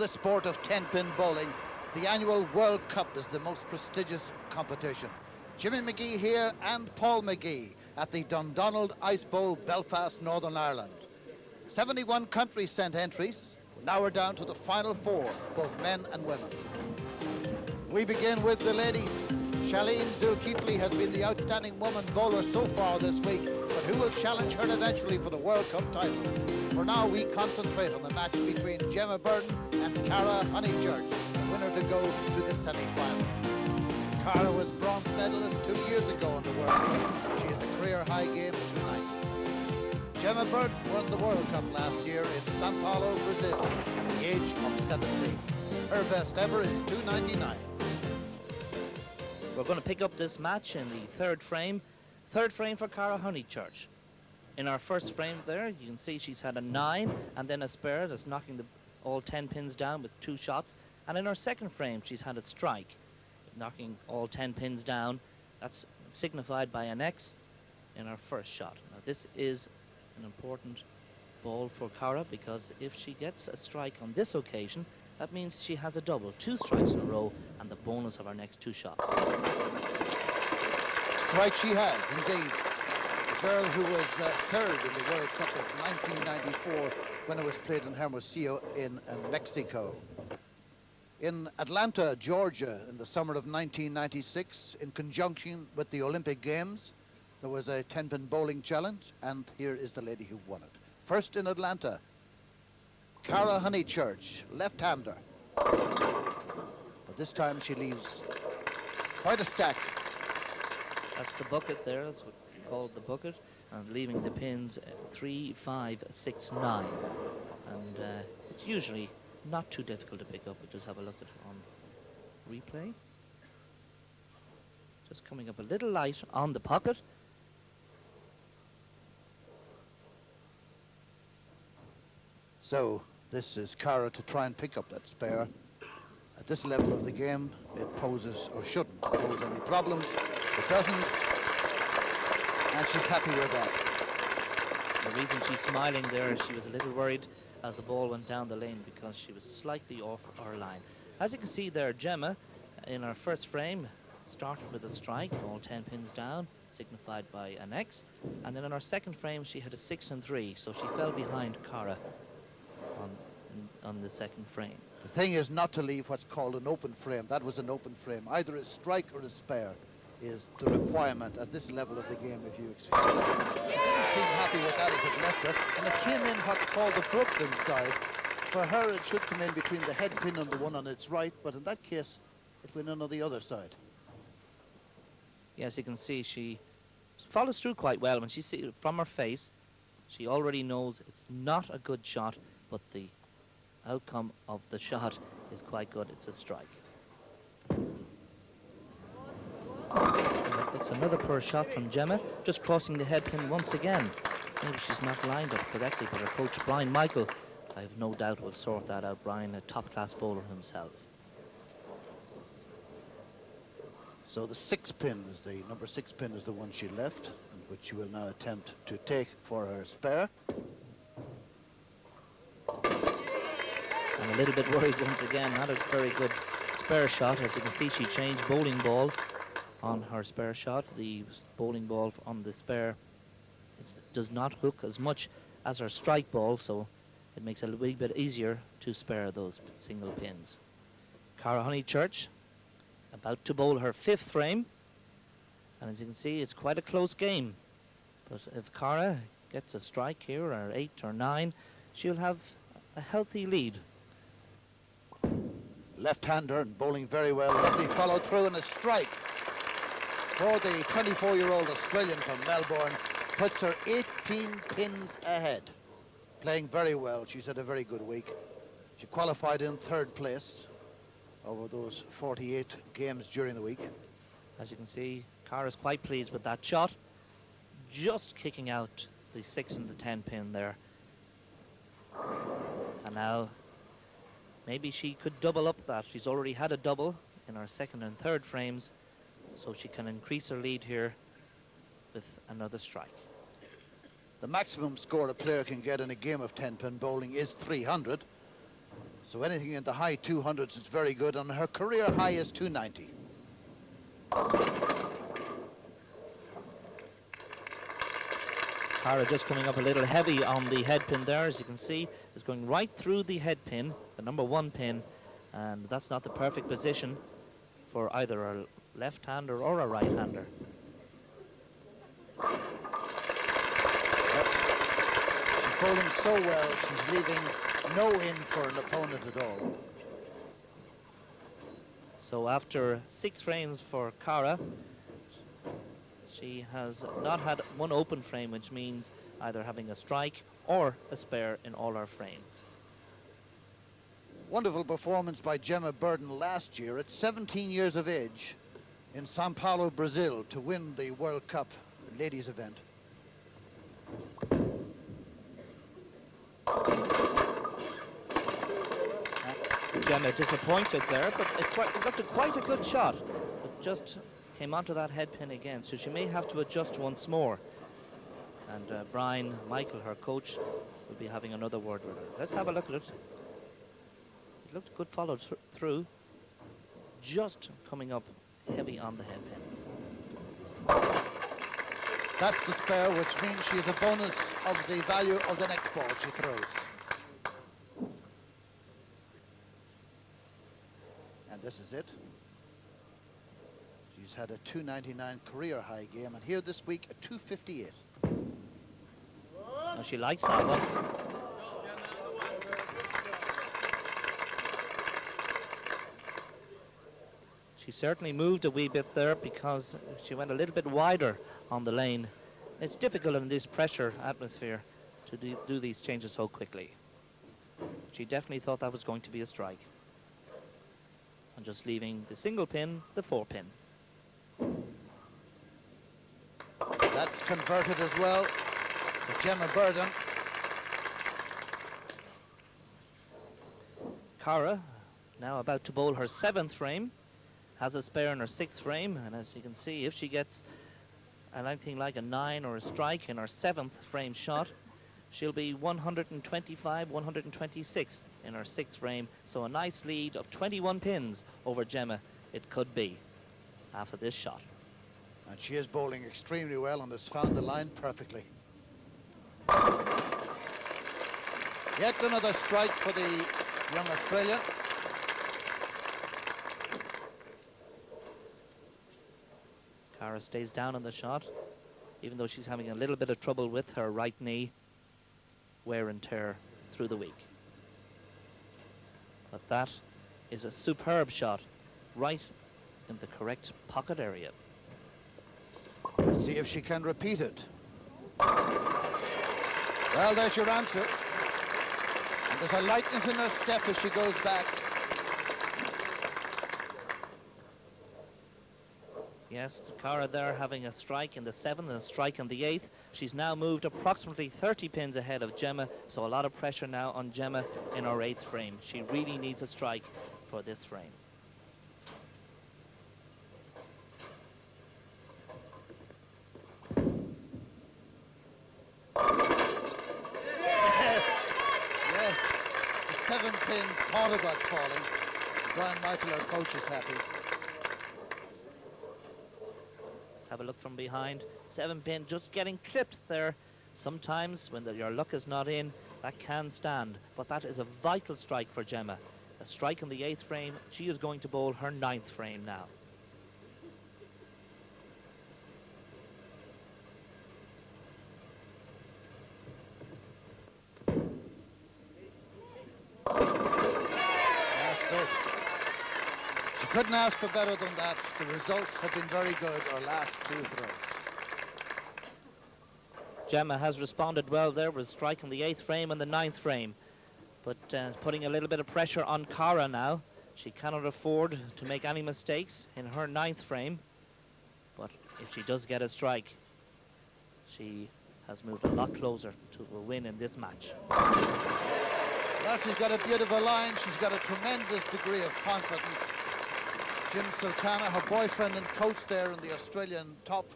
the sport of 10-pin bowling, the annual World Cup is the most prestigious competition. Jimmy McGee here and Paul McGee at the Dundonald Ice Bowl, Belfast, Northern Ireland. 71 countries sent entries. Now we're down to the final 4, both men and women. We begin with the ladies. Shaleen Zulkifli has been the outstanding woman bowler so far this week, but who will challenge her eventually for the World Cup title? For now, we concentrate on the match between Gemma Burton and Cara Honeychurch, the winner to go to the semi-final. Cara was bronze medalist 2 years ago in the World Cup. She has a career high game tonight. Gemma Burton won the World Cup last year in Sao Paulo, Brazil, at the age of 17. Her best ever is 299. We're going to pick up this match in the third frame. Third frame for Cara Honeychurch. In our first frame there, you can see she's had a 9 and then a spare that's knocking all 10 pins down with 2 shots. And in our second frame, she's had a strike, knocking all 10 pins down. That's signified by an X in our first shot. Now this is an important ball for Cara, because if she gets a strike on this occasion, that means she has a double, 2 strikes in a row, and the bonus of our next 2 shots. Right, she has, indeed. The girl who was third in the World Cup of 1994 when it was played in Hermosillo in Mexico. In Atlanta, Georgia, in the summer of 1996, in conjunction with the Olympic Games, there was a 10-pin bowling challenge, and here is the lady who won it. First in Atlanta, Cara Honeychurch, left-hander. But this time she leaves quite a stack. That's the bucket there, that's what's called the bucket, and leaving the pins 3, 5, 6, 9. And it's usually not too difficult to pick up. We just have a look at it on replay. Just coming up a little light on the pocket. So this is Cara to try and pick up that spare. At this level of the game, it poses, or shouldn't pose any problems. It doesn't, and she's happy with that. The reason she's smiling there is she was a little worried as the ball went down the lane, because she was slightly off our line. As you can see there, Gemma, in our first frame, started with a strike, all 10 pins down, signified by an X. And then in our second frame, she had a 6 and 3, so she fell behind Cara on the second frame. The thing is not to leave what's called an open frame. That was an open frame. Either a strike or a spare is the requirement at this level of the game, if you expect that. She didn't seem happy with that as it left her, and it came in what's called the Brooklyn side. For her, it should come in between the head pin and the one on its right, but in that case, it went in on the other side. Yes, you can see she follows through quite well. When she sees it from her face, she already knows it's not a good shot, but the outcome of the shot is quite good. It's a strike. It's another poor shot from Gemma, just crossing the head pin once again. Maybe she's not lined up correctly, but her coach Brian Michael, I have no doubt, will sort that out. Brian, a top-class bowler himself. So the 6 pin is the number 6 pin is the one she left, which she will now attempt to take for her spare. I'm a little bit worried once again. Not a very good spare shot. As you can see, she changed bowling ball on her spare shot. The bowling ball on the spare does not hook as much as her strike ball, so it makes it a little bit easier to spare those single pins. Cara Honeychurch about to bowl her 5th frame, and as you can see, it's quite a close game. But if Cara gets a strike here, or 8 or 9, she'll have a healthy lead. Left-hander and bowling very well. Lovely follow through and a strike for the 24-year-old Australian from Melbourne. Puts her 18 pins ahead. Playing very well. She's had a very good week. She qualified in 3rd place over those 48 games during the week. As you can see, Cara's quite pleased with that shot. Just kicking out the 6 and the 10 pin there. And now maybe she could double up that. She's already had a double in our 2nd and 3rd frames, so she can increase her lead here with another strike. The maximum score a player can get in a game of 10-pin bowling is 300. So anything in the high 200s is very good, and her career high is 290. Cara just coming up a little heavy on the head pin there, as you can see. It's going right through the head pin, the number 1 pin, and that's not the perfect position for either a left-hander or a right-hander. She's bowling so well, she's leaving no in for an opponent at all. So after 6 frames for Cara, she has not had one open frame, which means either having a strike or a spare in all her frames. Wonderful performance by Gemma Burton last year at 17 years of age in Sao Paulo, Brazil, to win the World Cup ladies event. Gemma disappointed there, but it looked quite a good shot. It just came onto that head pin again, so she may have to adjust once more. And Brian Michael, her coach, will be having another word with her. Let's have a look at it. It looked good followed through, just coming up heavy on the head pin. That's the spare, which means she has a bonus of the value of the next ball she throws. And this is it. She's had a 299 career high game, and here this week a 258. Now she likes that one. She certainly moved a wee bit there because she went a little bit wider on the lane. It's difficult in this pressure atmosphere to do these changes so quickly. She definitely thought that was going to be a strike. And just leaving the single pin, the 4 pin. That's converted as well for Gemma Burton. Cara, now about to bowl her 7th frame, has a spare in her 6th frame, and as you can see, if she gets anything like a 9 or a strike in her 7th frame shot, she'll be 125, 126 in her 6th frame, so a nice lead of 21 pins over Gemma it could be after this shot. And she is bowling extremely well and has found the line perfectly. Yet another strike for the young Australian. Cara stays down on the shot, even though she's having a little bit of trouble with her right knee, wear and tear through the week. But that is a superb shot, right in the correct pocket area. Let's see if she can repeat it. Well, there's your answer. And there's a lightness in her step as she goes back. Yes, Cara there having a strike in the 7th and a strike in the 8th. She's now moved approximately 30 pins ahead of Gemma, so a lot of pressure now on Gemma in her 8th frame. She really needs a strike for this frame. Yes, the 7 pin thought about falling. Brian Michael, our coach, is happy. Have a look from behind. 7 pin just getting clipped there. Sometimes when your luck is not in, that can stand, but that is a vital strike for Gemma. A strike in the 8th frame. She is going to bowl her 9th frame now. That's it. She couldn't ask for better than that. The results have been very good, her last 2 throws. Gemma has responded well there with a strike in the 8th frame and the 9th frame, but putting a little bit of pressure on Cara now. She cannot afford to make any mistakes in her 9th frame, but if she does get a strike, she has moved a lot closer to a win in this match. Well, she's got a beautiful line. She's got a tremendous degree of confidence. Jim Sultana, her boyfriend and coach there in the Australian top,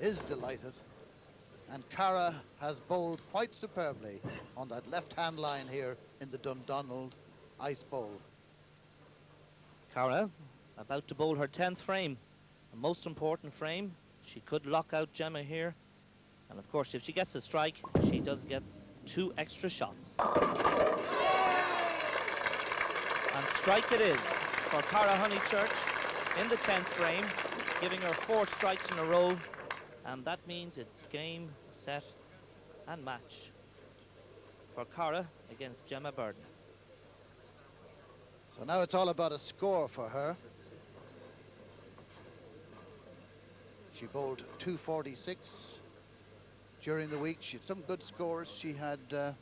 is delighted. And Cara has bowled quite superbly on that left-hand line here in the Dundonald Ice Bowl. Cara about to bowl her 10th frame, a most important frame. She could lock out Gemma here, and of course if she gets the strike, she does get 2 extra shots. And strike it is for Cara Honeychurch in the 10th frame, giving her 4 strikes in a row, and that means it's game, set and match for Cara against Gemma Burton. So now it's all about a score for her. She bowled 246 during the week. She had some good scores. She had a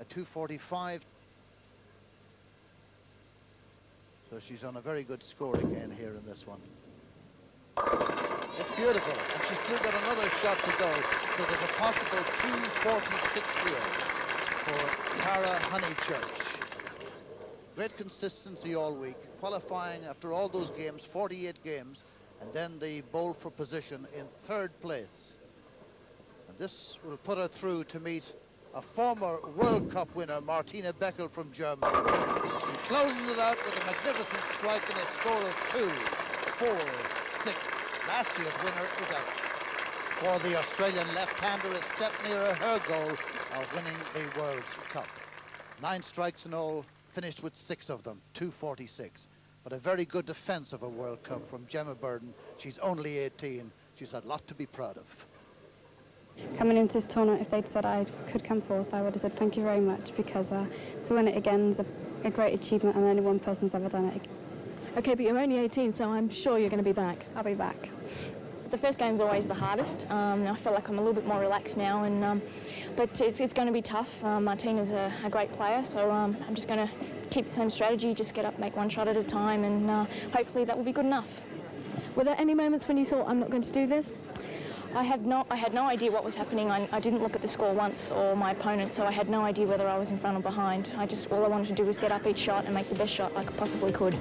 245. So she's on a very good score again here in this one. It's beautiful, and she's still got another shot to go. So there's a possible 246 here for Cara Honeychurch. Great consistency all week, qualifying after all those games, 48 games, and then the bowl for position in 3rd place. And this will put her through to meet a former World Cup winner, Martina Beckel from Germany. She closes it out with a magnificent strike and a score of 2-4-6. Last year's winner is out. For the Australian left-hander, a step nearer her goal of winning the World Cup. 9 strikes in all, finished with 6 of them, 246. But a very good defence of a World Cup from Gemma Burton. She's only 18. She's a lot to be proud of. Coming into this tournament, if they'd said I could come fourth, I would have said thank you very much, because to win it again is a great achievement, and only one person's ever done it. Okay, but you're only 18, so I'm sure you're going to be back. I'll be back. The first game's always the hardest. I feel like I'm a little bit more relaxed now, and but it's going to be tough. Martina's a great player, so I'm just going to keep the same strategy, just get up, make one shot at a time, and hopefully that will be good enough. Were there any moments when you thought, I'm not going to do this? I had no idea what was happening. I didn't look at the score once or my opponent, so I had no idea whether I was in front or behind. All I wanted to do was get up each shot and make the best shot I possibly could.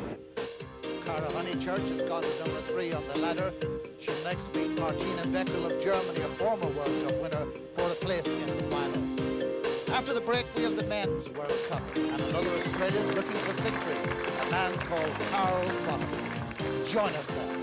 Cara Honeychurch has gone to number 3 on the ladder. She'll next meet Martina Beckel of Germany, a former World Cup winner, for a place in the final. After the break, we have the Men's World Cup and another Australian looking for victory, a man called Carl Bottom. Join us there.